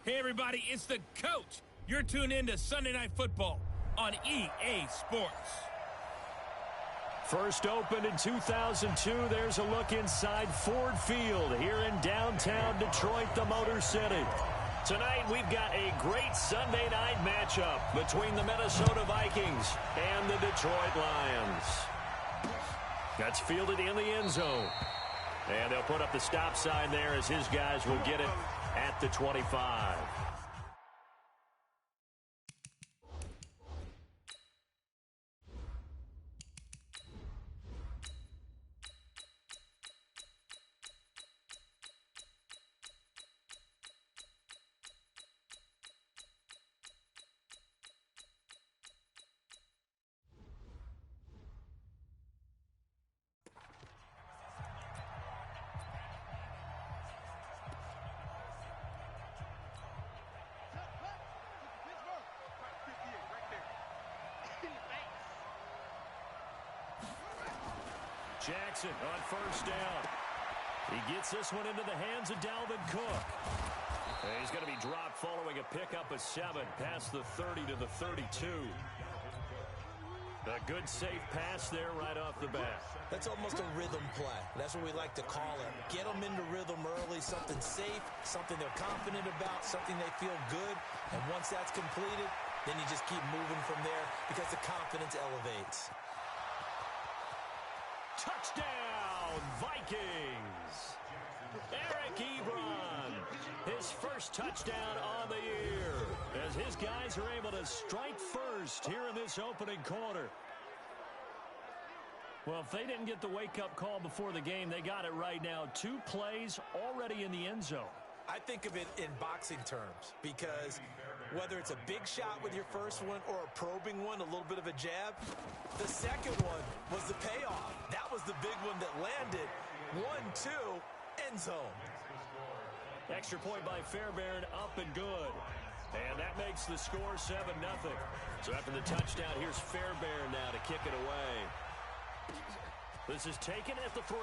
Hey, everybody, it's the coach. You're tuned in to Sunday Night Football on EA Sports. First opened in 2002, there's a look inside Ford Field here in downtown Detroit, the Motor City. Tonight, we've got a great Sunday night matchup between the Minnesota Vikings and the Detroit Lions. That's fielded in the end zone. And they'll put up the stop sign there as his guys will get it at the 25. Jackson on first down. He gets this one into the hands of Dalvin Cook. And he's going to be dropped following a pickup of 7 past the 30 to the 32. A good safe pass there right off the bat. That's almost a rhythm play. That's what we like to call it. Get them into rhythm early, something safe, something they're confident about, something they feel good. And once that's completed, then you just keep moving from there because the confidence elevates. Touchdown, Vikings! Eric Ebron, his first touchdown on the year, as his guys are able to strike first here in this opening quarter. Well, if they didn't get the wake-up call before the game, they got it right now. 2 plays already in the end zone. I think of it in boxing terms because whether it's a big shot with your first one or a probing one, a little bit of a jab, the second one was the payoff. That was the big one that landed. 1-2, end zone. Extra point by Fairbairn, up and good. And that makes the score 7-0. So after the touchdown, here's Fairbairn now to kick it away. This is taken at the 3.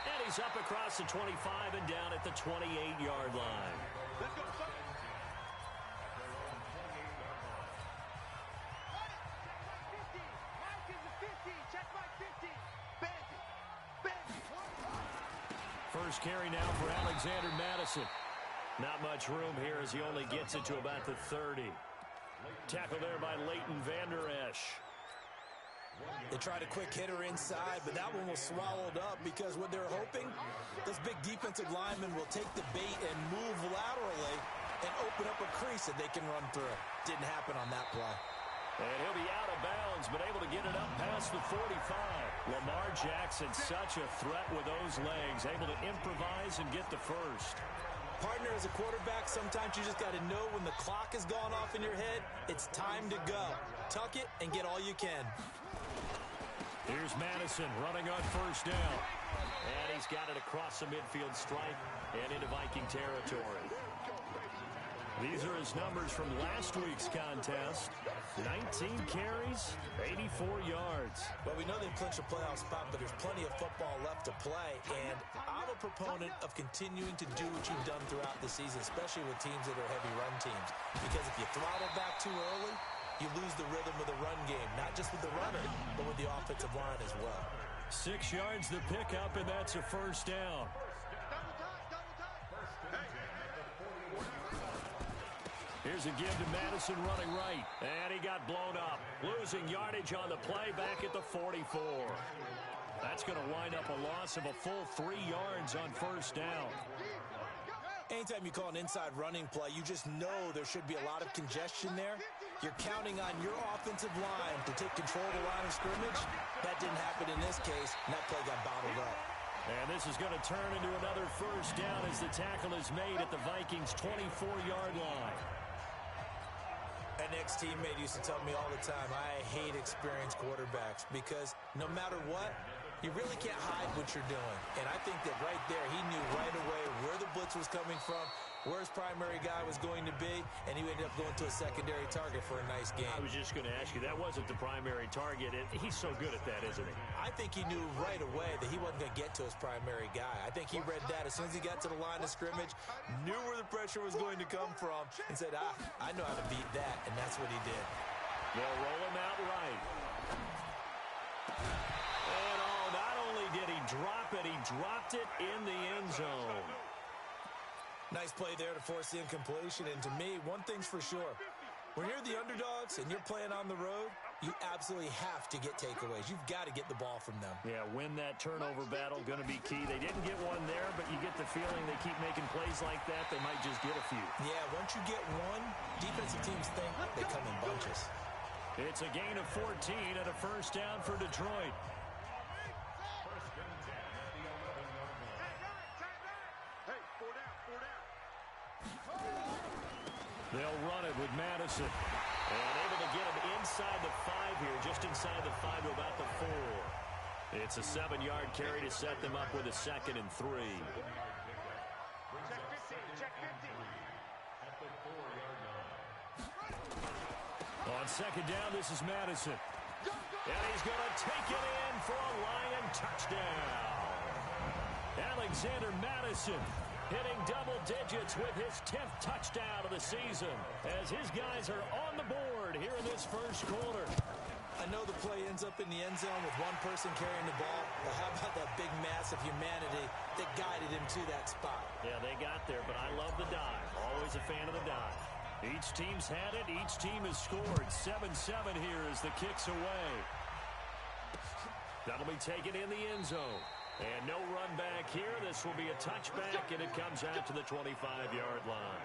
And he's up across the 25 and down at the 28-yard line. Let's go. First carry now for Alexander Madison. Not much room here as he only gets it to about the 30. Tackled there by Leighton Vander Esch. They tried a quick hitter inside, but that one was swallowed up because what they're hoping, those big defensive linemen will take the bait and move laterally and open up a crease that they can run through. Didn't happen on that play. And he'll be out of bounds, but able to get it up past the 45. Lamar Jackson, such a threat with those legs, able to improvise and get the first. Partner, as a quarterback, sometimes you just got to know when the clock has gone off in your head, it's time to go. Tuck it and get all you can. Here's Madison running on first down. And he's got it across the midfield stripe and into Viking territory. These are his numbers from last week's contest. 19 carries, 84 yards. Well, we know they've clinched a playoff spot, but there's plenty of football left to play. And I'm a proponent of continuing to do what you've done throughout the season, especially with teams that are heavy run teams. Because if you throttle back too early, you lose the rhythm of the run game, not just with the runner, but with the offensive line as well. 6 yards the pickup, and that's a first down. Here's a give to Madison running right. And he got blown up. Losing yardage on the play back at the 44. That's going to wind up a loss of a full 3 yards on first down. Anytime you call an inside running play, you just know there should be a lot of congestion there. You're counting on your offensive line to take control of the line of scrimmage. That didn't happen in this case, and that play got bottled up. And this is going to turn into another first down as the tackle is made at the Vikings' 24-yard line. An ex-teammate used to tell me all the time, I hate experienced quarterbacks because no matter what, you really can't hide what you're doing. And I think that right there, he knew right away where the blitz was coming from, where his primary guy was going to be, and he ended up going to a secondary target for a nice game. I was just going to ask you, that wasn't the primary target. He's so good at that, isn't he? I think he knew right away that he wasn't going to get to his primary guy. I think he read that as soon as he got to the line of scrimmage, knew where the pressure was going to come from, and said, I know how to beat that, and that's what he did. They'll roll him out right. And not only did he drop it, he dropped it in the end zone. Nice play there to force the incompletion, and to me, one thing's for sure. When you're the underdogs and you're playing on the road, you absolutely have to get takeaways. You've got to get the ball from them. Yeah, win that turnover battle, going to be key. They didn't get one there, but you get the feeling they keep making plays like that, they might just get a few. Yeah, once you get one, defensive teams think they come in bunches. It's a gain of 14 and a first down for Detroit. They'll run it with Madison. And able to get him inside the 5 here, just inside the 5 to about the 4. It's a 7-yard carry to set them up with a 2nd and 3. On 2nd down, this is Madison. And he's going to take it in for a Lion touchdown. Alexander Madison hitting double digits with his 10th touchdown of the season as his guys are on the board here in this first quarter. I know the play ends up in the end zone with one person carrying the ball, but how about that big mass of humanity that guided him to that spot? Yeah, they got there, but I love the dive. Always a fan of the dive. Each team's had it. Each team has scored. 7-7 here as the kick's away. That'll be taken in the end zone. And no run back here. This will be a touchback, and it comes out to the 25-yard line.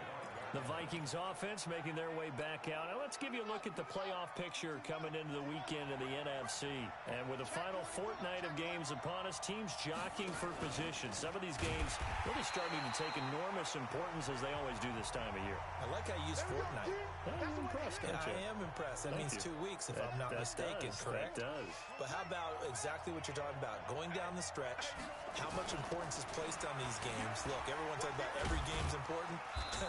The Vikings offense making their way back out. Now let's give you a look at the playoff picture coming into the weekend in the NFC. And with the final fortnight of games upon us, teams jockeying for position. Some of these games really starting to take enormous importance as they always do this time of year. I like how you use fortnight. I'm impressed, don't you? I am impressed. That means 2 weeks, if I'm not mistaken, correct? That does. But how about exactly what you're talking about? Going down the stretch, how much importance is placed on these games? Look, everyone talks about every game's important.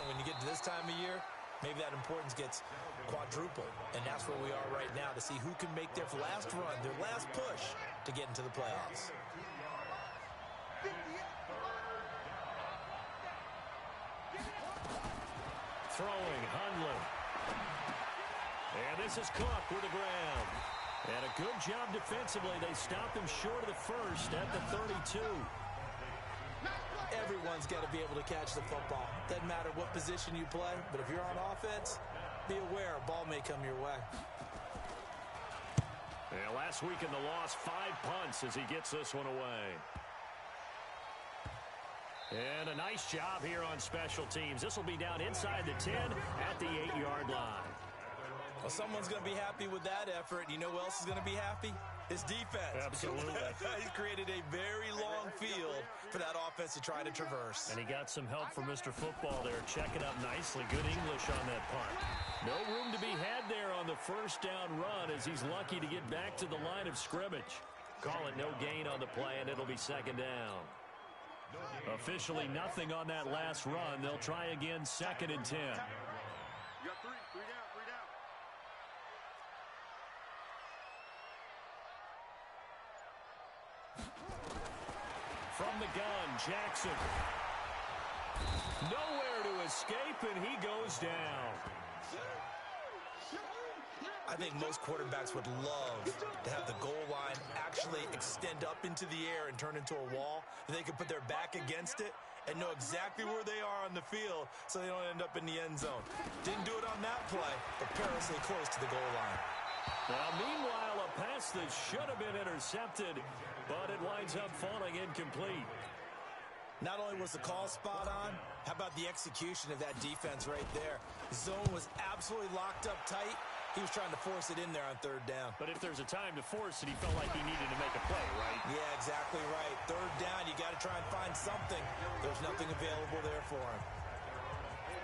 When you get to this time of year, maybe that importance gets quadrupled. And that's where we are right now to see who can make their last run, their last push to get into the playoffs. Throwing, Hundley. And this is Cook with the ground. And a good job defensively. They stopped him short of the first at the 32. Everyone's got to be able to catch the football. Doesn't matter what position you play, but if you're on offense, be aware a ball may come your way. And last week in the loss, 5 punts as he gets this one away. And a nice job here on special teams. This will be down inside the 10 at the 8-yard line. Well, someone's going to be happy with that effort. You know who else is going to be happy? His defense. Absolutely. He's created a very long field for that offense to try to traverse. And he got some help from Mr. Football there, checking up nicely. Good English on that punt. No room to be had there on the first down run as he's lucky to get back to the line of scrimmage. Call it no gain on the play, and it'll be 2nd down. Officially nothing on that last run. They'll try again, 2nd and 10. You got 3 down, 3 down. From the gun, Jackson. Nowhere to escape, and he goes down. I think most quarterbacks would love to have the goal line actually extend up into the air and turn into a wall. And they can put their back against it and know exactly where they are on the field so they don't end up in the end zone. Didn't do it on that play, but perilously close to the goal line. Now, meanwhile, a pass that should have been intercepted, but it winds up falling incomplete. Not only was the call spot on, how about the execution of that defense right there? The zone was absolutely locked up tight. He was trying to force it in there on 3rd down. But if there's a time to force it, he felt like he needed to make a play, right? Yeah, exactly right. 3rd down, you got to try and find something. There's nothing available there for him.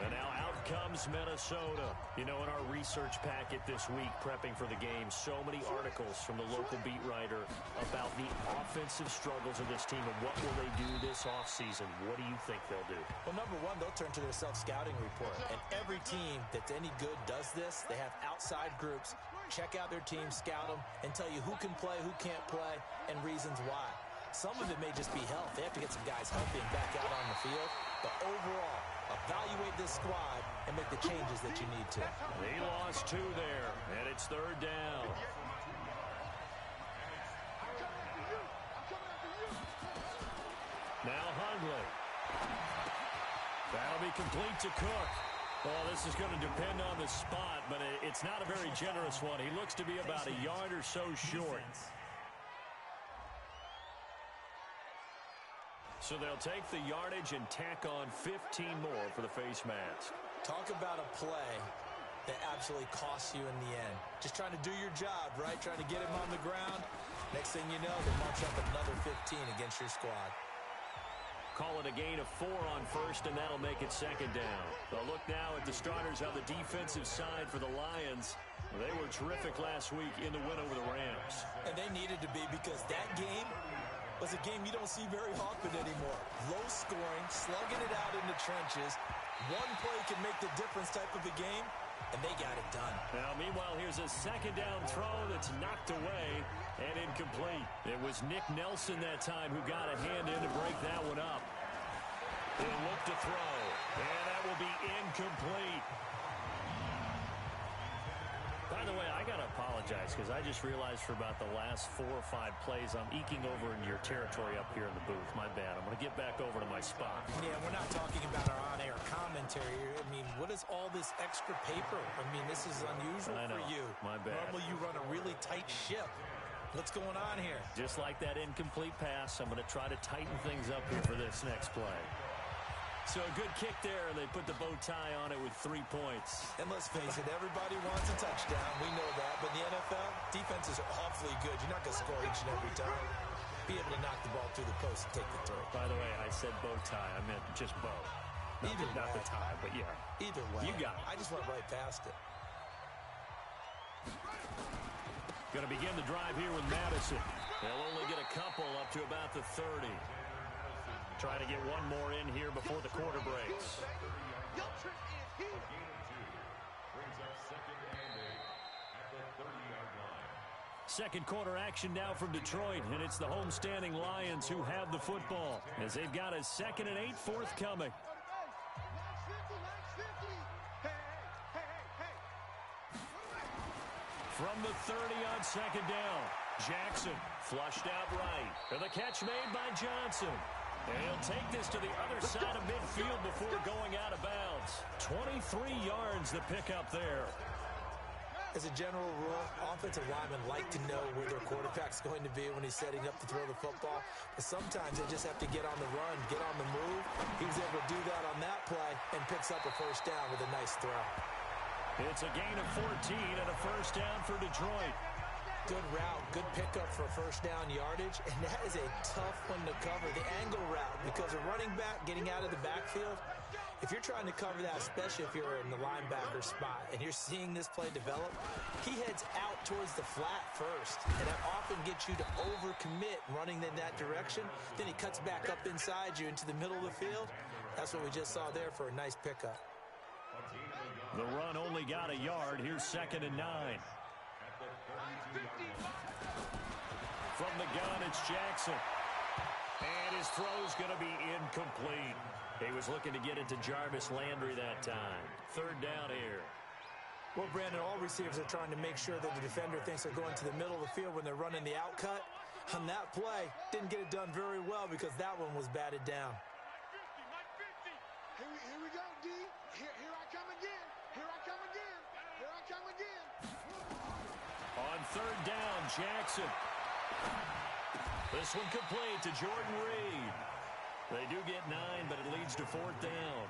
And now out comes Minnesota. You know, in our research packet this week, prepping for the game, so many articles from the local beat writer about the offensive struggles of this team and what will they do this offseason. What do you think they'll do? Well, number one, they'll turn to their self-scouting report. And every team that's any good does this. They have outside groups, check out their team, scout them, and tell you who can play, who can't play, and reasons why. Some of it may just be health. They have to get some guys healthy and back out on the field. But overall, evaluate this squad and make the changes that you need to. He lost 2 there, and it's third down. Now Hundley. That'll be complete to Cook. Well, this is going to depend on the spot, but it's not a very generous one. He looks to be about a yard or so short. So they'll take the yardage and tack on 15 more for the face mask. Talk about a play that absolutely costs you in the end. Just trying to do your job, right? Trying to get him on the ground. Next thing you know, they march up another 15 against your squad. Call it a gain of 4 on first, and that'll make it second down. A look now at the starters on the defensive side for the Lions. They were terrific last week in the win over the Rams. And they needed to be, because that game was a game you don't see very often anymore. Low scoring, slugging it out in the trenches. One play can make the difference type of a game, and they got it done. Now, meanwhile, here's a second down throw that's knocked away and incomplete. It was Nick Nelson that time who got a hand in to break that one up. He'll look to throw, and that will be incomplete. By the way, I got to apologize because I just realized for about the last 4 or 5 plays I'm eking over in your territory up here in the booth. My bad. I'm going to get back over to my spot. Yeah, we're not talking about our on-air commentary here. I mean, what is all this extra paper? I mean, this is unusual for you. My bad. Normally you run a really tight ship. What's going on here? Just like that incomplete pass, I'm going to try to tighten things up here for this next play. So a good kick there, and they put the bow tie on it with 3 points. And let's face it, everybody wants a touchdown. We know that. But in the NFL, defenses are awfully good. You're not going to score each and every time. Be able to knock the ball through the post and take the throw. By the way, I said bow tie. I meant just bow. Not the tie, but yeah. Either way. You got it. I just went right past it. Going to begin the drive here with Madison. They'll only get a couple up to about the 30. Trying to get one more in here before the quarter breaks. Second quarter action now from Detroit, and it's the homestanding Lions who have the football as they've got a 2nd and 8 forthcoming. From the 30 on second down, Jackson flushed out right. And the catch made by Johnson. And he'll take this to the other side of midfield before going out of bounds. 23 yards to pick up there. As a general rule, offensive linemen like to know where their quarterback's going to be when he's setting up to throw the football. But sometimes they just have to get on the run, get on the move. He was able to do that on that play and picks up a first down with a nice throw. It's a gain of 14 and a first down for Detroit. Good route, good pickup for first down yardage, and that is a tough one to cover, the angle route, because a running back getting out of the backfield, if you're trying to cover that, especially if you're in the linebacker spot, and you're seeing this play develop, he heads out towards the flat first, and that often gets you to overcommit running in that direction. Then he cuts back up inside you into the middle of the field. That's what we just saw there for a nice pickup. The run only got a yard. Here's 2nd and 9. From the gun, it's Jackson. And his throw's going to be incomplete. He was looking to get it to Jarvis Landry that time. 3rd down here. Well, Brandon, all receivers are trying to make sure that the defender thinks they're going to the middle of the field when they're running the out cut. On that play, didn't get it done very well because that one was batted down. Here we go, D. Here I come again. Here I come again. Here I come again. On 3rd down, Jackson. This one complete to Jordan Reed. They do get 9, but it leads to 4th down.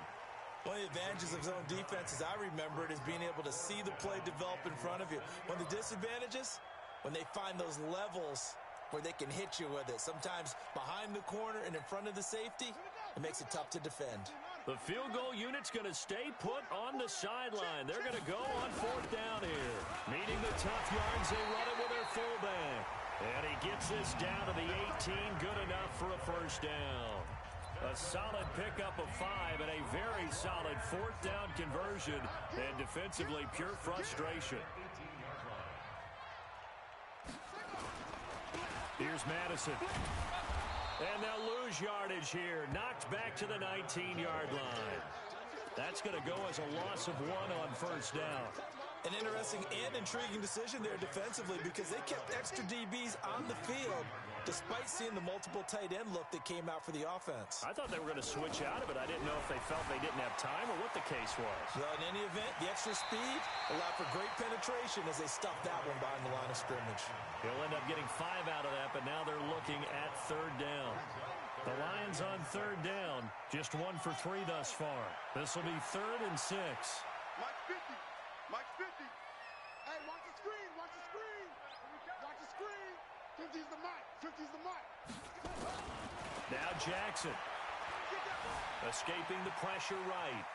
One of the advantages of zone defense, as I remember it, is being able to see the play develop in front of you. One of the disadvantages, when they find those levels where they can hit you with it. Sometimes behind the corner and in front of the safety, it makes it tough to defend. The field goal unit's going to stay put on the sideline. They're going to go on 4th down here. Needing the tough yards, they run it with their fullback. And he gets this down to the 18, good enough for a first down. A solid pickup of 5 and a very solid 4th down conversion. And defensively, pure frustration. Here's Madison. And they'll lose yardage here. Knocked back to the 19-yard line. That's going to go as a loss of 1 on first down. An interesting and intriguing decision there defensively because they kept extra DBs on the field despite seeing the multiple tight end look that came out for the offense. I thought they were going to switch out of it. I didn't know if they felt they didn't have time or what the case was. Well, in any event, the extra speed allowed for great penetration as they stuffed that one behind the line of scrimmage. He'll end up getting 5 out of that, but now they're looking at 3rd down. The Lions on 3rd down, just 1 for 3 thus far. This will be 3rd and 6. Mike 50. Mike 50. Hey, watch the screen. Watch the screen. Watch the screen. 50's the mic. 50's the mic. Now Jackson. Escaping the pressure right.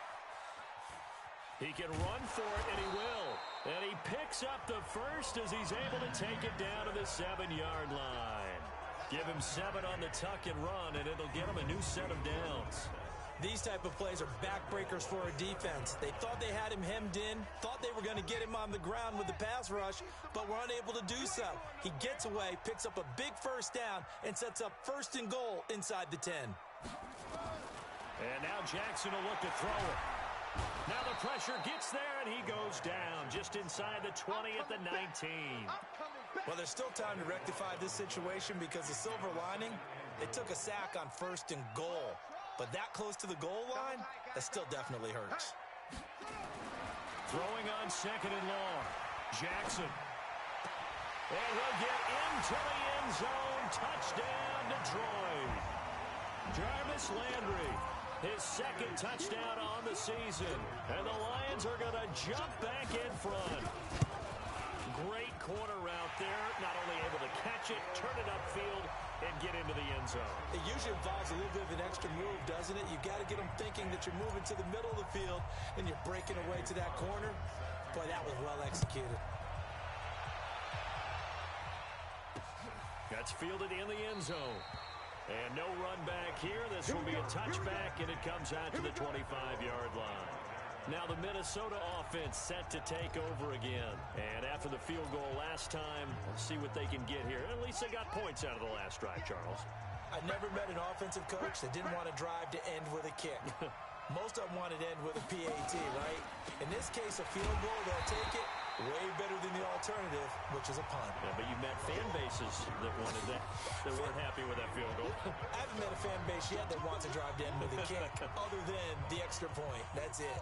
He can run for it, and he will. And he picks up the first as he's able to take it down to the 7-yard line. Give him 7 on the tuck and run, and it'll get him a new set of downs. These type of plays are backbreakers for a defense. They thought they had him hemmed in, thought they were going to get him on the ground with the pass rush, but were unable to do so. He gets away, picks up a big first down, and sets up 1st and goal inside the 10. And now Jackson will look to throw it. Now the pressure gets there, and he goes down just inside the 20 at the 19. Well, there's still time to rectify this situation because the silver lining, they took a sack on 1st and goal. But that close to the goal line, that still definitely hurts. Throwing on 2nd and long. Jackson. And he'll get into the end zone. Touchdown, Detroit. Jarvis Landry, his 2nd touchdown on the season. And the Lions are going to jump back in front. Great corner route there. Not only able to catch it, turn it upfield, and get into the end zone. It usually involves a little bit of an extra move, doesn't it? You've got to get them thinking that you're moving to the middle of the field and you're breaking away to that corner. Boy, that was well executed. That's fielded in the end zone. And no run back here. This will be a touchback, and it comes out to the 25-yard line. Now the Minnesota offense set to take over again. And after the field goal last time, let's see what they can get here. At least they got points out of the last drive, Charles. I've never met an offensive coach that didn't want to drive to end with a kick. Most of them wanted to end with a PAT, right? In this case, a field goal, they'll take it. Way better than the alternative, which is a punt. Yeah, but you met fan bases that wanted that, that weren't happy with that field goal. I haven't met a fan base yet that wants to drive to end with a kick other than the extra point. That's it.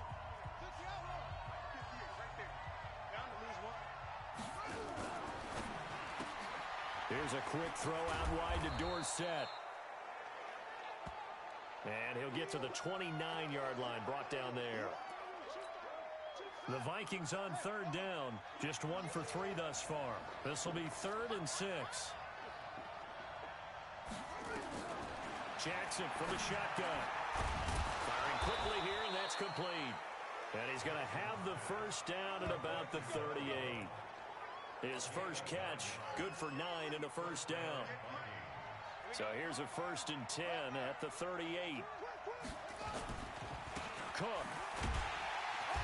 Here's a quick throw out wide to Dorsett. And he'll get to the 29-yard line, brought down there. The Vikings on 3rd down, just 1 for 3 thus far. This will be 3rd and 6. Jackson from the shotgun. Firing quickly here, and that's complete. And he's going to have the first down at about the 38. His first catch, good for 9 and a first down. So here's a 1st and 10 at the 38. Cook.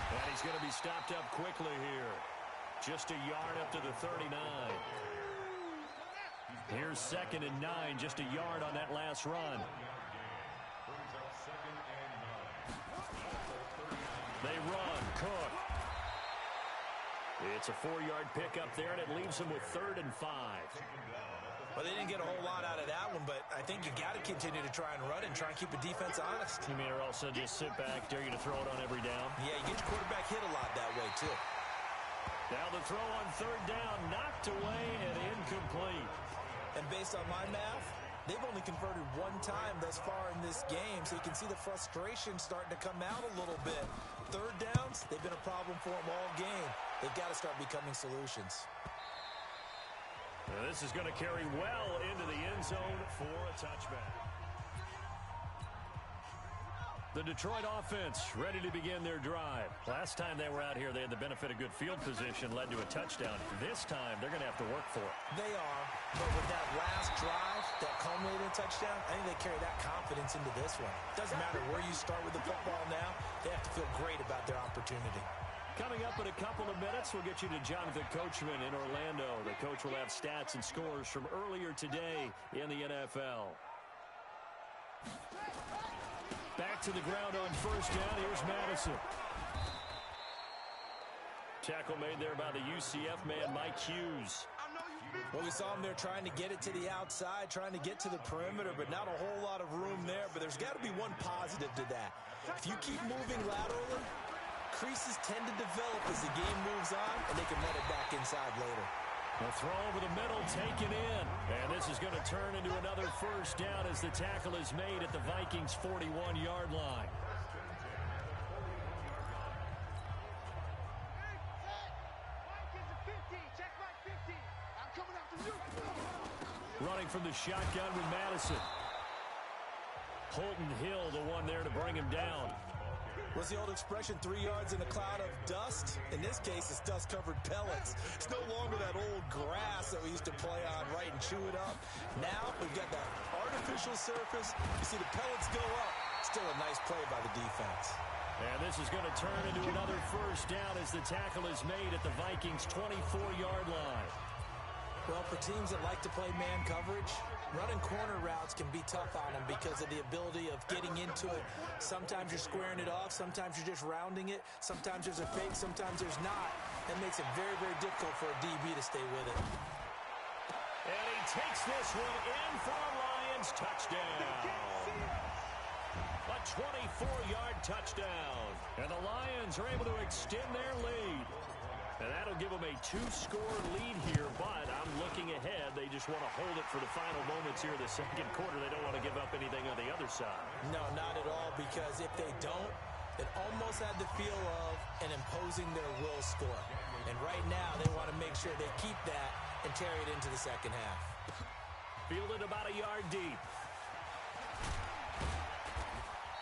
And he's going to be stopped up quickly here. Just a yard up to the 39. Here's 2nd and 9, just a yard on that last run. They run. Cook. It's a 4-yard pickup there, and it leaves them with 3rd and 5. Well, they didn't get a whole lot out of that one, but I think you got to continue to try and run and try and keep the defense honest. You mean, or also just sit back, dare you to throw it on every down? Yeah, you get your quarterback hit a lot that way, too. Now the throw on 3rd down, knocked away and incomplete. And based on my math, they've only converted 1 time thus far in this game, so you can see the frustration starting to come out a little bit. 3rd downs, they've been a problem for them all game. They've got to start becoming solutions. This is going to carry well into the end zone for a touchback. The Detroit offense ready to begin their drive. Last time they were out here, they had the benefit of good field position, led to a touchdown. This time, they're going to have to work for it. They are, but with that last drive that culminated in a touchdown, I think they carry that confidence into this one. Doesn't matter where you start with the football now, they have to feel great about their opportunity. Coming up in a couple of minutes, we'll get you to Jonathan Coachman in Orlando. The coach will have stats and scores from earlier today in the NFL. Back to the ground on first down. Here's Madison. Tackle made there by the UCF man, Mike Hughes. Well, we saw him there trying to get it to the outside, trying to get to the perimeter, but not a whole lot of room there. But there's got to be one positive to that. If you keep moving laterally, creases tend to develop as the game moves on, and they can run it back inside later. A throw over the middle, taken in. And this is going to turn into another first down as the tackle is made at the Vikings' 41-yard line. Running from the shotgun with Madison. Holton Hill, the one there to bring him down. What's the old expression, 3 yards in a cloud of dust? In this case, it's dust-covered pellets. It's no longer that old grass that we used to play on, right, and chew it up. Now, we've got that artificial surface. You see the pellets go up. Still a nice play by the defense. And this is going to turn into another first down as the tackle is made at the Vikings' 24-yard line. Well, for teams that like to play man coverage, running corner routes can be tough on them because of the ability of getting into it. Sometimes you're squaring it off. Sometimes you're just rounding it. Sometimes there's a fake. Sometimes there's not. That makes it very, very difficult for a DB to stay with it. And he takes this one in for a Lions touchdown. A 24-yard touchdown. And the Lions are able to extend their lead. And that'll give them a 2-score lead here, but I'm looking ahead. They just want to hold it for the final moments here in the second quarter. They don't want to give up anything on the other side. No, not at all, because if they don't, it almost had the feel of an imposing their will score. And right now, they want to make sure they keep that and carry it into the second half. Fielded about a yard deep.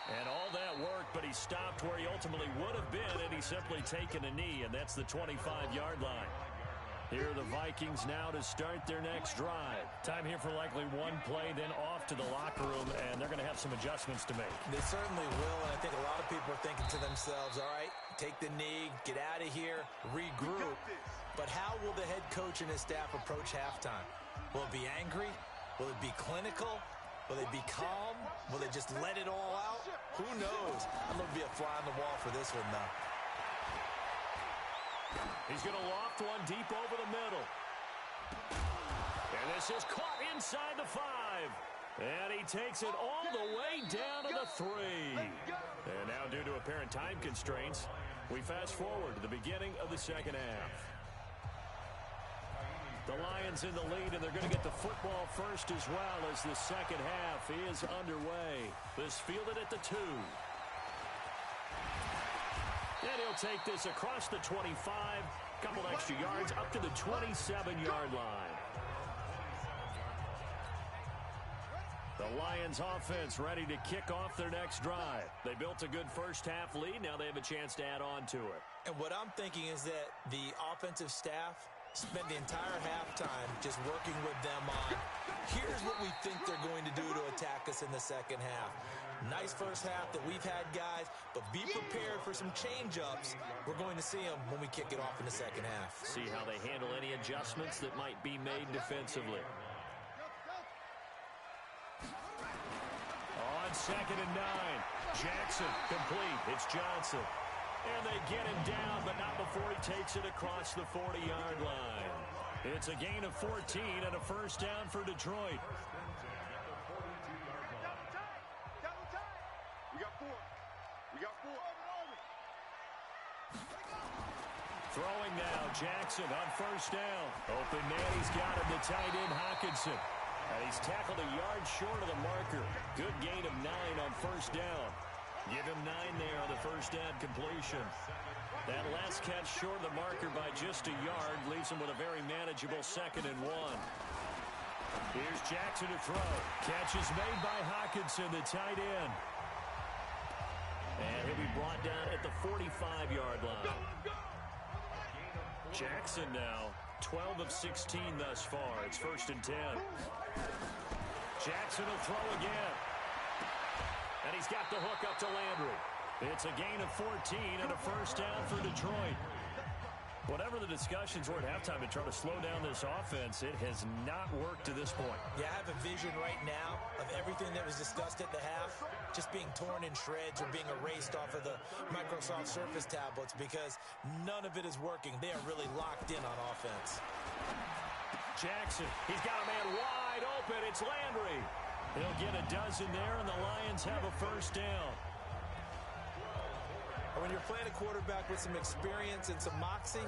And all that work, but he stopped where he ultimately would have been, and he's simply taken a knee, and that's the 25-yard line. Here are the Vikings now to start their next drive. Time here for likely one play, then off to the locker room, and they're going to have some adjustments to make. They certainly will, and I think a lot of people are thinking to themselves, all right, take the knee, get out of here, regroup. But how will the head coach and his staff approach halftime? Will it be angry? Will it be clinical? Will they be calm? Will they just let it all out? Who knows? I'm going to be a fly on the wall for this one, though. He's going to loft one deep over the middle. And this is caught inside the 5. And he takes it all the way down to the 3. And now, due to apparent time constraints, we fast forward to the beginning of the second half. The Lions in the lead, and they're going to get the football first as well as the second half is underway. This fielded at the 2. And he'll take this across the 25, couple extra yards up to the 27-yard line. The Lions offense ready to kick off their next drive. They built a good first half lead. Now they have a chance to add on to it. And what I'm thinking is that the offensive staff spent the entire halftime just working with them on, here's what we think they're going to do to attack us in the second half. Nice first half that we've had, guys, but be prepared for some change-ups. We're going to see them when we kick it off in the second half. See how they handle any adjustments that might be made defensively. On 2nd and 9, Jackson complete. It's Johnson. And they get him down, but not before he takes it across the 40-yard line. It's a gain of 14 and a first down for Detroit. We got 4. We got 4. Throwing now, Jackson on first down. Open man, he's got him, the tight end, Hockenson. And he's tackled a yard short of the marker. Good gain of 9 on first down. Give him 9 there on the first down completion. That last catch short of the marker by just a yard leaves him with a very manageable 2nd and 1. Here's Jackson to throw. Catch is made by Hawkinson, the tight end. And he'll be brought down at the 45-yard line. Jackson now 12 of 16 thus far. It's 1st and 10. Jackson will throw again. And he's got the hook up to Landry. It's a gain of 14 and a 1st down for Detroit. Whatever the discussions were at halftime to try to slow down this offense, it has not worked to this point. Yeah, I have a vision right now of everything that was discussed at the half just being torn in shreds or being erased off of the Microsoft Surface tablets because none of it is working. They are really locked in on offense. Jackson, he's got a man wide open. It's Landry. He'll get a dozen there, and the Lions have a 1st down. When you're playing a quarterback with some experience and some moxie,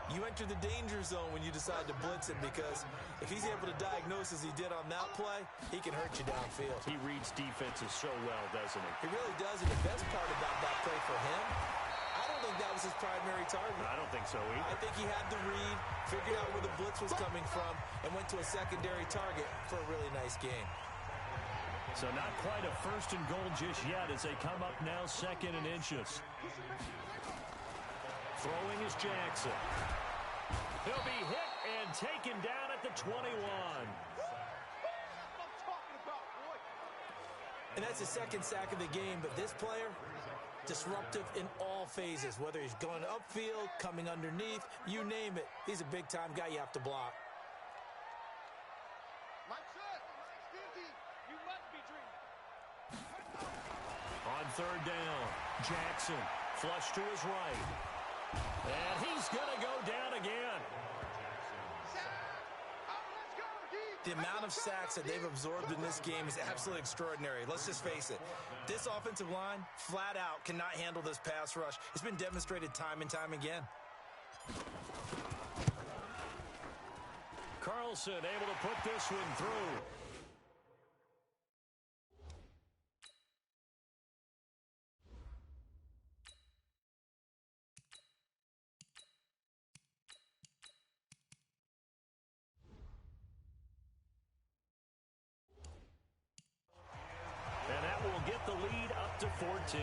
you enter the danger zone when you decide to blitz him because if he's able to diagnose as he did on that play, he can hurt you downfield. He reads defenses so well, doesn't he? He really does, and the best part about that play for him, I don't think that was his primary target. I don't think so either. I think he had the read, figured out where the blitz was coming from, and went to a secondary target for a really nice game. So not quite a 1st and goal just yet as they come up now 2nd and inches. Throwing is Jackson. He'll be hit and taken down at the 21. And that's the 2nd sack of the game, but this player, disruptive in all phases, whether he's going upfield, coming underneath, you name it. He's a big-time guy you have to block. On 3rd down, Jackson flush to his right. And he's going to go down again. The amount of sacks that they've absorbed in this game is absolutely extraordinary. Let's just face it. This offensive line, flat out, cannot handle this pass rush. It's been demonstrated time and time again. Carlson able to put this one through. The lead up to 14.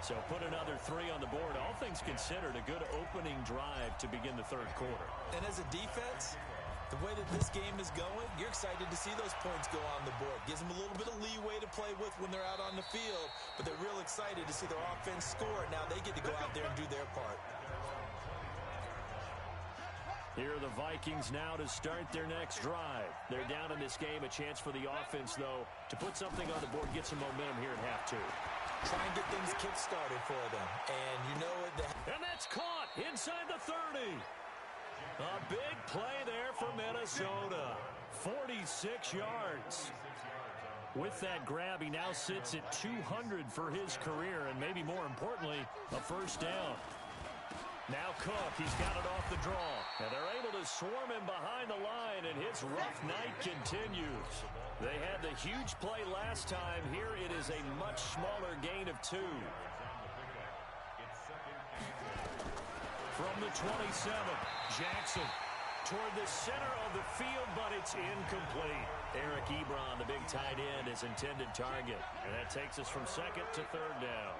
So put another 3 on the board. All things considered, a good opening drive to begin the 3rd quarter. And as a defense, the way that this game is going, you're excited to see those points go on the board. Gives them a little bit of leeway to play with when they're out on the field, but they're real excited to see their offense score. Now they get to go out there and do their part. Here are the Vikings now to start their next drive. They're down in this game. A chance for the offense, though, to put something on the board, get some momentum here at half 2. Try and get things kick-started for them. And you know it. And that's caught inside the 30. A big play there for Minnesota. 46 yards. With that grab, he now sits at 200 for his career, and maybe more importantly, a 1st down. Now Cook, he's got it off the draw. And they're able to swarm him behind the line, and his rough night continues. They had the huge play last time. Here it is a much smaller gain of 2. From the 27, Jackson toward the center of the field, but it's incomplete. Eric Ebron, the big tight end, his intended target. And that takes us from 2nd to 3rd down.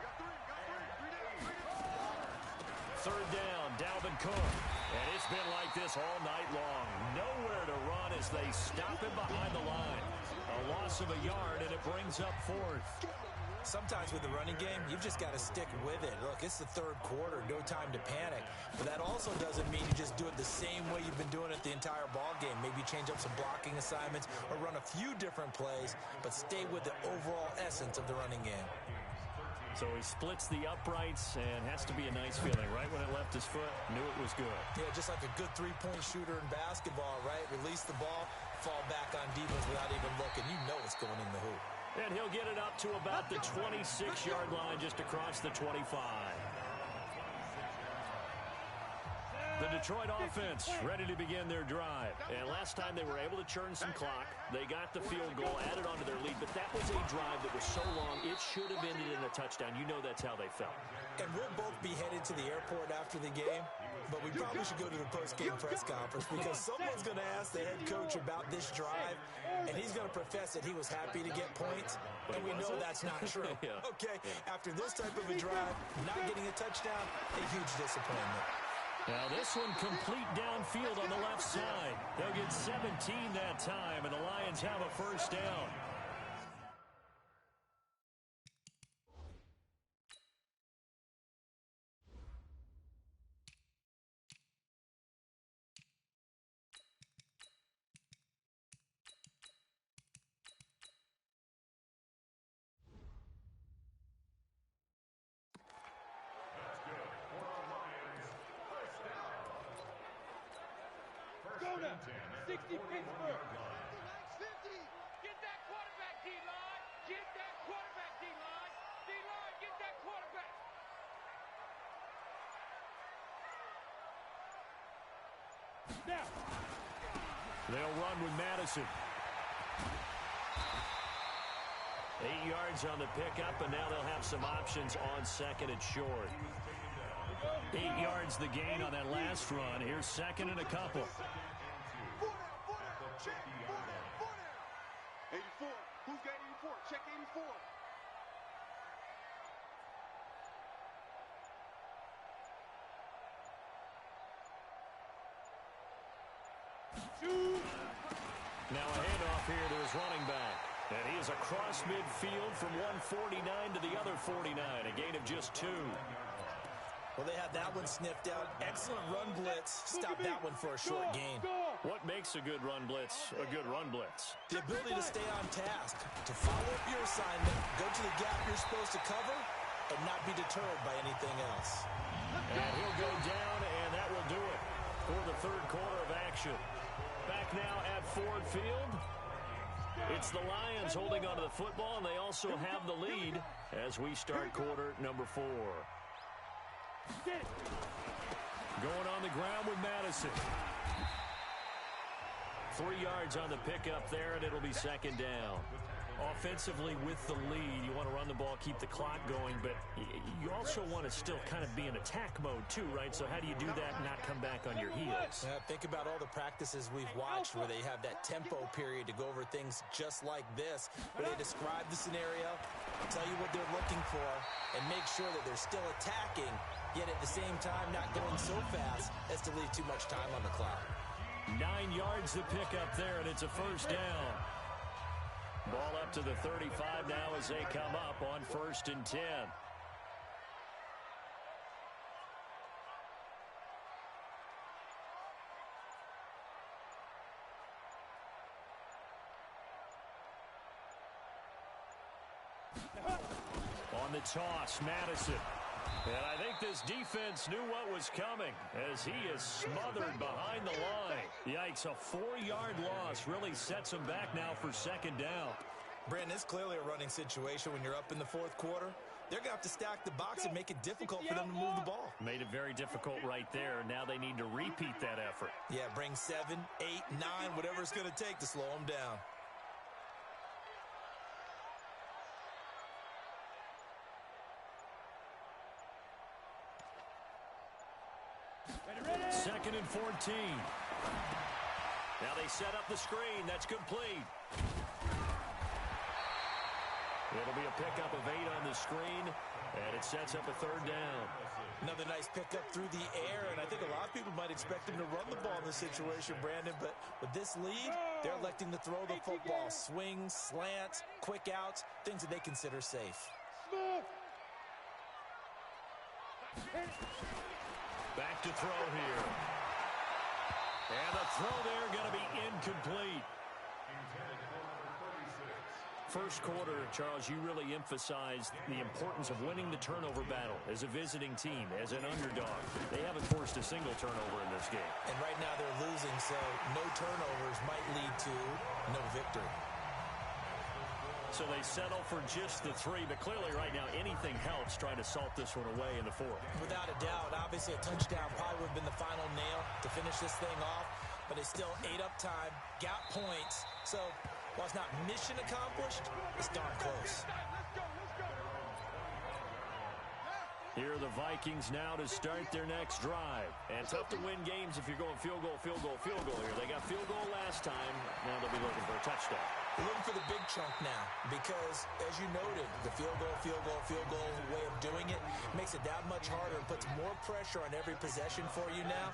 3rd down, Dalvin Cook. And it's been like this all night long. Nowhere to run as they stop him behind the line. A loss of a yard, and it brings up 4th. Sometimes with the running game, you've just got to stick with it. Look, it's the 3rd quarter, no time to panic. But that also doesn't mean you just do it the same way you've been doing it the entire ball game. Maybe change up some blocking assignments or run a few different plays, but stay with the overall essence of the running game. So he splits the uprights, and has to be a nice feeling. Right when it left his foot, knew it was good. Yeah, just like a good three-point shooter in basketball, right? Release the ball, fall back on defense without even looking. You know it's going in the hoop. And he'll get it up to about the 26-yard line, just across the 25. The Detroit offense ready to begin their drive. And last time they were able to churn some clock. They got the field goal, added onto their lead. But that was a drive that was so long, it should have ended in a touchdown. You know that's how they felt. And we'll both be headed to the airport after the game, but we probably should go to the post-game press conference because someone's going to ask the head coach about this drive, and he's going to profess that he was happy to get points, and we know that's not true. Okay, after this type of a drive, not getting a touchdown, a huge disappointment. Now this one complete downfield on the left side. They'll get 17 that time, and the Lions have a first down. Go now. 60 Pittsburgh. 50. Get that quarterback, D-line. Get that quarterback, D-line. D-line, get that quarterback. Now. They'll run with Madison. 8 yards on the pickup, and now they'll have some options on second and short. 8 yards the gain on that last run. Here's second and a couple. 84. Who's got 84? Check 84. Now a handoff here to his running back. And he is across midfield from 149 to the other 49. A gain of just 2. Well, they had that one sniffed out. Excellent run blitz. Stop that one for a short gain. What makes a good run blitz a good run blitz? The ability to stay on task, to follow up your assignment, go to the gap you're supposed to cover, and not be deterred by anything else. And he'll go down, and that will do it for the third quarter of action. Back now at Ford Field. It's the Lions holding onto the football, and they also have the lead as we start quarter number 4. Going on the ground with Madison. 3 yards on the pickup there, and it'll be second down. Offensively with the lead, you want to run the ball, keep the clock going, but you also want to still kind of be in attack mode too, right? So how do you do that and not come back on your heels? Think about all the practices we've watched where they have that tempo period to go over things just like this, where they describe the scenario, tell you what they're looking for, and make sure that they're still attacking, yet at the same time not going so fast as to leave too much time on the clock. 9 yards to pick up there, and it's a first down. Ball up to the 35 now as they come up on 1st and 10. On the toss, Madison. And I think this defense knew what was coming as he is smothered behind the line. Yikes, a 4-yard loss really sets him back now for second down. Brandon, it's clearly a running situation when you're up in the fourth quarter. They're going to have to stack the box and make it difficult for them to move the ball. Made it very difficult right there. Now they need to repeat that effort. Yeah, bring 7, 8, 9, whatever it's going to take to slow them down. Second and 14. Now they set up the screen. That's complete. It'll be a pickup of 8 on the screen, and it sets up a third down. Another nice pickup through the air, and I think a lot of people might expect him to run the ball in this situation, Brandon, but with this lead, they're electing to throw the football. Swings, slants, quick outs, things that they consider safe. Back to throw here. And the throw there going to be incomplete. First quarter, Charles, you really emphasized the importance of winning the turnover battle as a visiting team, as an underdog. They haven't forced a single turnover in this game. And right now they're losing, so no turnovers might lead to no victory. So they settle for just the 3, but clearly right now anything helps trying to salt this one away in the 4th. Without a doubt, obviously a touchdown probably would have been the final nail to finish this thing off, but it's still 8 up time, got points, so while it's not mission accomplished, it's darn close. Here are the Vikings now to start their next drive. And tough to win games if you're going field goal, field goal, field goal here. They got field goal last time. Now they'll be looking for a touchdown. They're looking for the big chunk now because, as you noted, the field goal way of doing it makes it that much harder and puts more pressure on every possession for you now.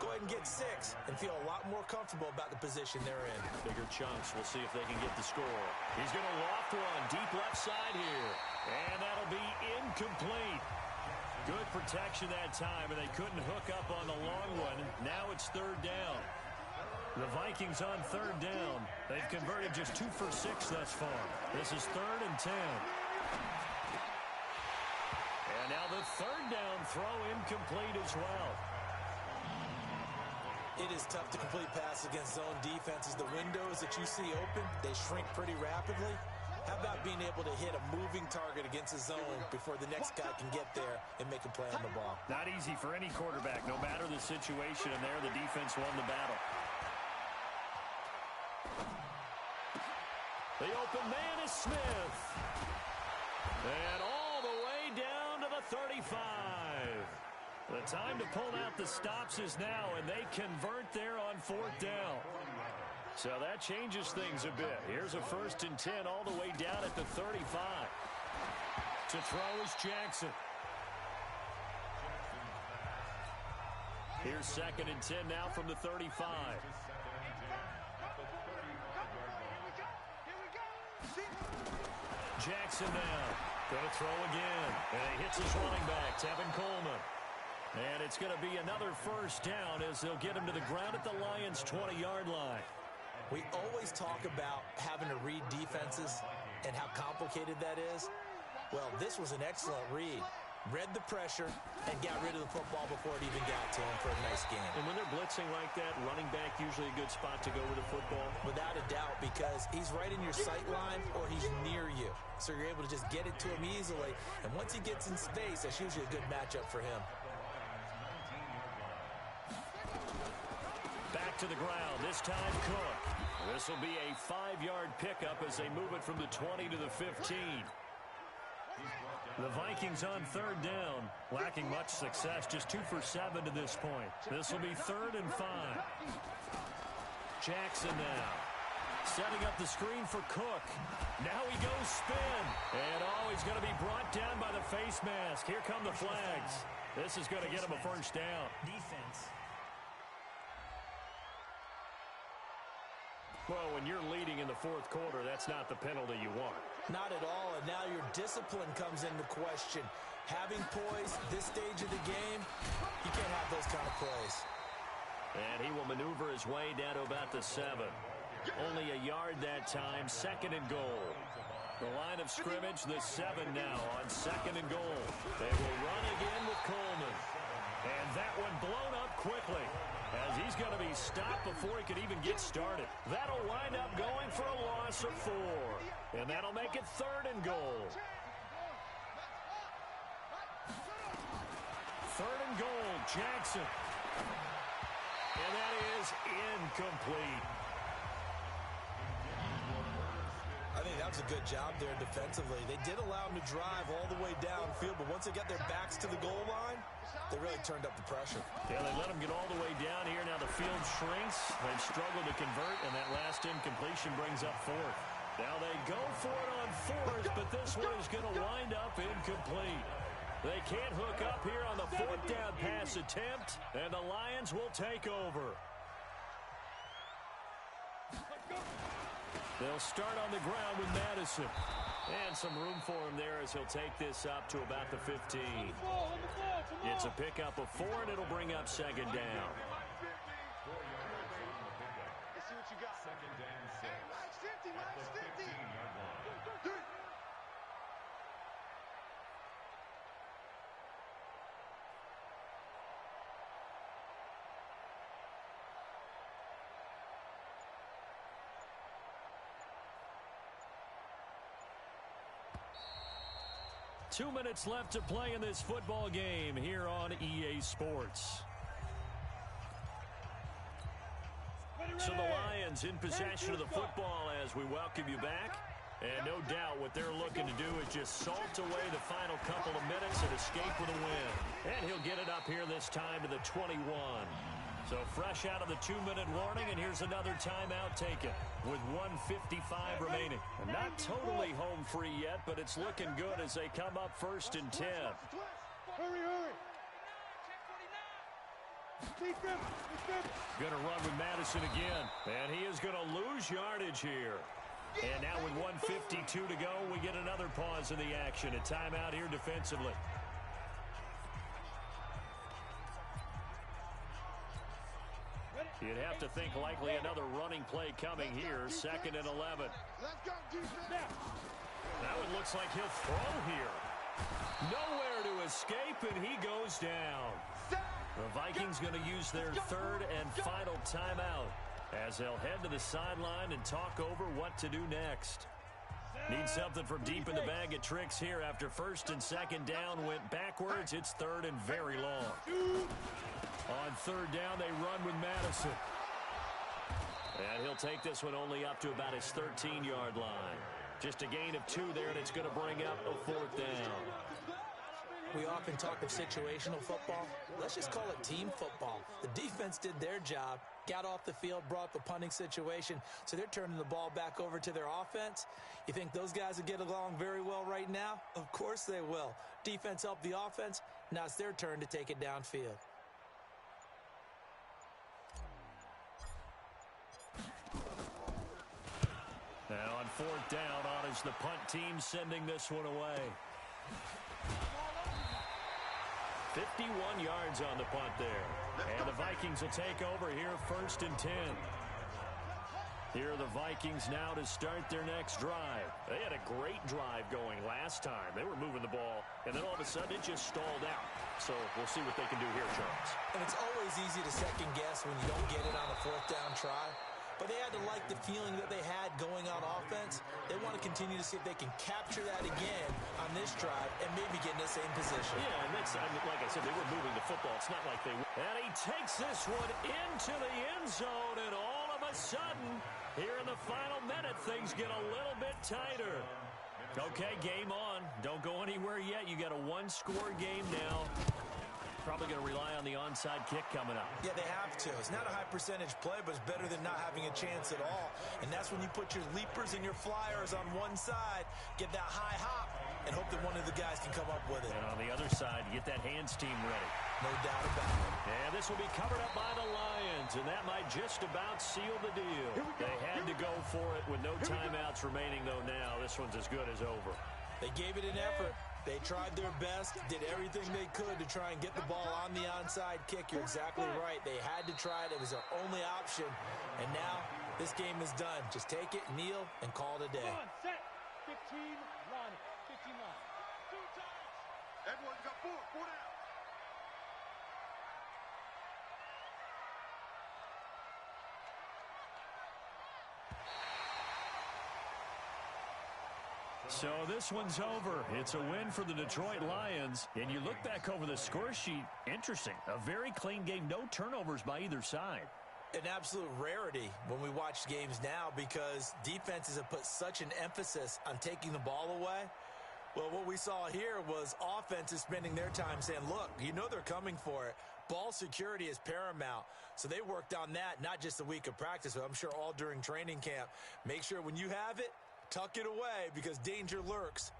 Go ahead and get 6 and feel a lot more comfortable about the position they're in. Bigger chunks. We'll see if they can get the score. He's going to loft one deep left side here. And that'll be incomplete. Good protection that time, and they couldn't hook up on the long one. Now it's 3rd down. The Vikings on 3rd down. They've converted just 2 for 6 thus far. This is 3rd and 10. And now the 3rd down throw incomplete as well. It is tough to complete passes against zone defenses. The windows that you see open, they shrink pretty rapidly. How about being able to hit a moving target against a zone before the next guy can get there and make a play on the ball? Not easy for any quarterback, no matter the situation, and there the defense won the battle. The open man is Smith. And all the way down to the 35. The time to pull out the stops is now, and they convert there on 4th down. So that changes things a bit. Here's a 1st and 10 all the way down at the 35. To throw is Jackson. Here's 2nd and 10 now from the 35. Jackson now. Going to throw again. And he hits his running back, Tevin Coleman. And it's going to be another 1st down as they'll get him to the ground at the Lions' 20-yard line. We always talk about having to read defenses and how complicated that is. Well, this was an excellent read. Read the pressure and got rid of the football before it even got to him for a nice game. And when they're blitzing like that, running back usually a good spot to go with the football? Without a doubt, because he's right in your sight line or he's near you. So you're able to just get it to him easily. And once he gets in space, that's usually a good matchup for him. Back to the ground, this time Cook. This will be a 5-yard pickup as they move it from the 20 to the 15. The Vikings on 3rd down, lacking much success, just 2 for 7 to this point. This will be 3rd and 5. Jackson now, setting up the screen for Cook. Now he goes spin, and he's going to be brought down by the face mask. Here come the flags. This is going to get him a 1st down. Defense. Well, when you're leading in the 4th quarter, that's not the penalty you want. Not at all, and now your discipline comes into question. Having poise this stage of the game, you can't have those kind of plays. And he will maneuver his way down to about the 7. Only a yard that time, 2nd and goal. The line of scrimmage, the 7 now on 2nd and goal. They will run again with Coleman. And that one blown up quickly, as he's going to be stopped before he could even get started. That'll wind up going for a loss of 4. And that'll make it 3rd and goal. 3rd and goal, Jackson. And that is incomplete. I think that was a good job there defensively. They did allow him to drive all the way downfield, but once they got their backs to the goal line, they really turned up the pressure. Yeah, they let him get all the way down here. Now the field shrinks. They've struggled to convert, and that last incompletion brings up 4th. Now they go for it on 4th, but this one is going to wind up incomplete. They can't hook up here on the 4th down pass attempt, and the Lions will take over. They'll start on the ground with Madison. And some room for him there as he'll take this up to about the 15. It's a pickup of 4, and it'll bring up 2nd down. Let's see what you got. 2nd down, 6. Hey, Mike's 50, 50. Two minutes left to play in this football game here on EA Sports. So the Lions in possession of the football as we welcome you back. And no doubt what they're looking to do is just salt away the final couple of minutes and escape with a win. And he'll get it up here this time to the 21. So fresh out of the 2-minute warning, and here's another timeout taken with 1:55 remaining. And not totally home free yet, but it's looking good as they come up 1st and 10. Hurry, hurry. Going to run with Madison again, and he is going to lose yardage here. And now with 1:52 to go, we get another pause in the action. A timeout here defensively. You'd have to think likely another running play coming here. 2nd and 11. Now it looks like he'll throw here. Nowhere to escape, and he goes down. The Vikings going to use their 3rd and final timeout as they'll head to the sideline and talk over what to do next. Need something from deep in the bag of tricks here after 1st and 2nd down went backwards. It's 3rd and very long. On 3rd down, they run with Madison. And he'll take this one only up to about his 13-yard line. Just a gain of 2 there, and it's going to bring up a 4th down. We often talk of situational football. Let's just call it team football. The defense did their job, got off the field, brought the punting situation, so they're turning the ball back over to their offense. You think those guys will get along very well right now? Of course they will. Defense helped the offense. Now it's their turn to take it downfield. Now on 4th down, on is the punt team sending this one away. 51 yards on the punt there. And the Vikings will take over here 1st and 10. Here are the Vikings now to start their next drive. They had a great drive going last time. They were moving the ball, and then all of a sudden it just stalled out. So we'll see what they can do here, Charles. And it's always easy to second guess when you don't get it on a 4th down try. But they had to like the feeling that they had going on offense. They want to continue to see if they can capture that again on this drive and maybe get in the same position. Yeah, and that's, like I said, they were moving the football. It's not like they were. And he takes this one into the end zone, and all of a sudden, here in the final minute, things get a little bit tighter. Okay, game on. Don't go anywhere yet. You got a 1-score game now. Probably going to rely on the onside kick coming up. Yeah, they have to. It's not a high percentage play, but it's better than not having a chance at all. And that's when you put your leapers and your flyers on one side, get that high hop, and hope that one of the guys can come up with it. And on the other side, get that hands team ready. No doubt about it. And this will be covered up by the Lions, and that might just about seal the deal. They had to go for it with no timeouts remaining, though now. This one's as good as over. They gave it an effort. They tried their best, did everything they could to try and get the ball on the onside kick. You're exactly right. They had to try it. It was their only option. And now this game is done. Just take it, kneel, and call it a day. Set. 15, run. 15 line. 2 times. Everyone's got 4 down. So this one's over. It's a win for the Detroit Lions. And you look back over the score sheet, interesting. A very clean game, no turnovers by either side. An absolute rarity when we watch games now because defenses have put such an emphasis on taking the ball away. Well, what we saw here was offenses spending their time saying, look, you know they're coming for it. Ball security is paramount. So they worked on that, not just a week of practice, but I'm sure all during training camp. Make sure when you have it, tuck it away because danger lurks.